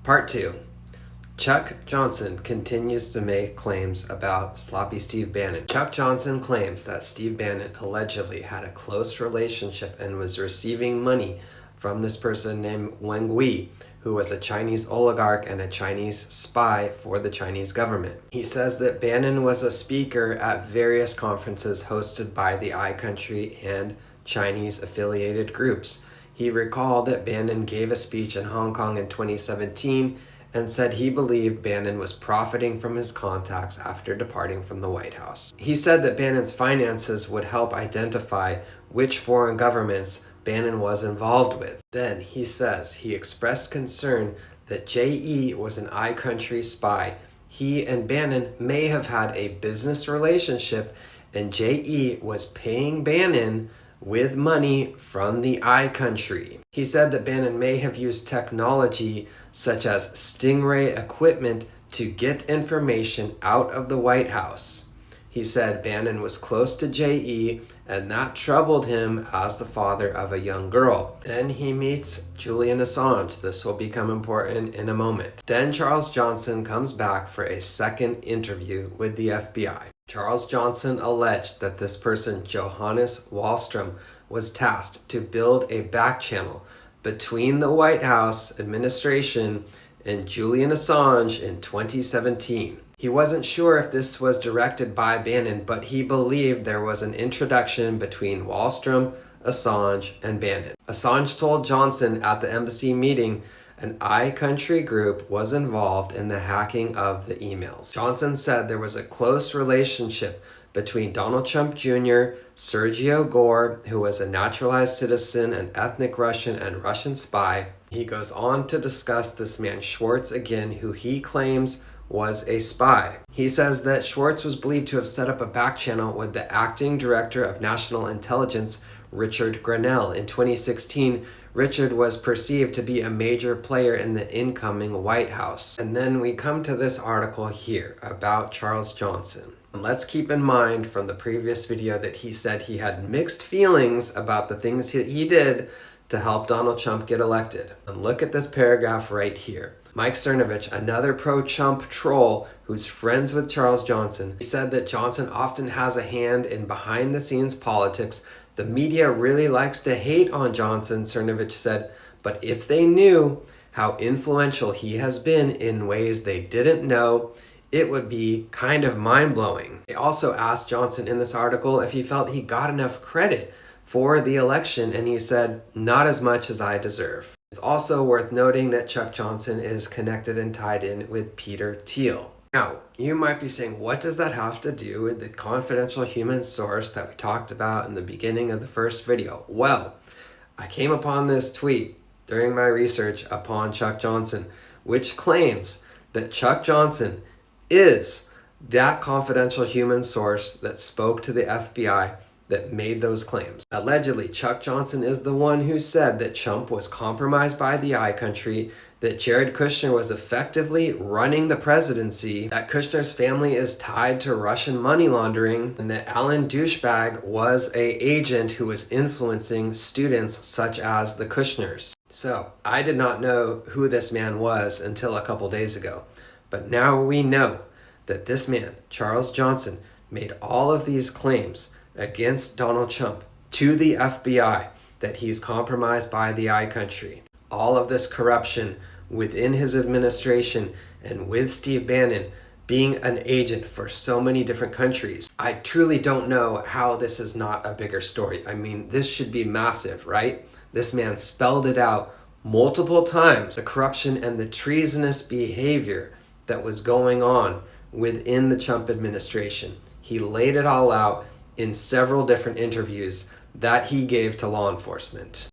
Part 2. Chuck Johnson continues to make claims about Sloppy Steve Bannon. Chuck Johnson claims that Steve Bannon allegedly had a close relationship and was receiving money from this person named Wang Gui, who was a Chinese oligarch and a Chinese spy for the Chinese government. He says that Bannon was a speaker at various conferences hosted by the iCountry and Chinese affiliated groups. He recalled that Bannon gave a speech in Hong Kong in 2017 and said he believed Bannon was profiting from his contacts after departing from the White House. He said that Bannon's finances would help identify which foreign governments Bannon was involved with. Then he says he expressed concern that J.E. was an iCountry spy. He and Bannon may have had a business relationship, and J.E. was paying Bannon with money from the iCountry. He said that Bannon may have used technology such as Stingray equipment to get information out of the White House. He said Bannon was close to J.E. and that troubled him as the father of a young girl. Then he meets Julian Assange. This will become important in a moment. Then Charles Johnson comes back for a second interview with the FBI. Charles Johnson alleged that this person, Johannes Wallstrom, was tasked to build a back channel between the White House administration and Julian Assange in 2017. He wasn't sure if this was directed by Bannon, but he believed there was an introduction between Wallstrom, Assange, and Bannon. Assange told Johnson at the embassy meeting an iCountry group was involved in the hacking of the emails. Johnson said there was a close relationship between Donald Trump Jr., Sergio Gore, who was a naturalized citizen, an ethnic Russian and Russian spy. He goes on to discuss this man Schwartz again, who he claims was a spy. He says that Schwartz was believed to have set up a back channel with the acting director of national intelligence, Richard Grenell. In 2016, Richard was perceived to be a major player in the incoming White House. And then we come to this article here about Charles Johnson. And let's keep in mind from the previous video that he said he had mixed feelings about the things he did to help Donald Trump get elected. And look at this paragraph right here. Mike Cernovich, another pro-Trump troll who's friends with Charles Johnson, he said that Johnson often has a hand in behind-the-scenes politics. The media really likes to hate on Johnson, Cernovich said, but if they knew how influential he has been in ways they didn't know, it would be kind of mind-blowing. They also asked Johnson in this article if he felt he got enough credit for the election, and he said, not as much as I deserve. It's also worth noting that Chuck Johnson is connected and tied in with Peter Thiel. Now, you might be saying, what does that have to do with the confidential human source that we talked about in the beginning of the first video? Well, I came upon this tweet during my research upon Chuck Johnson, which claims that Chuck Johnson is that confidential human source that spoke to the FBI that made those claims. Allegedly, Chuck Johnson is the one who said that Trump was compromised by the iCountry, that Jared Kushner was effectively running the presidency, that Kushner's family is tied to Russian money laundering, and that Alan Douchebag was an agent who was influencing students such as the Kushners. So, I did not know who this man was until a couple days ago. But now we know that this man, Charles Johnson, made all of these claims against Donald Trump to the FBI that he's compromised by the iCountry. All of this corruption within his administration and with Steve Bannon being an agent for so many different countries. I truly don't know how this is not a bigger story. I mean, this should be massive, right? This man spelled it out multiple times, the corruption and the treasonous behavior that was going on within the Trump administration. He laid it all out in several different interviews that he gave to law enforcement.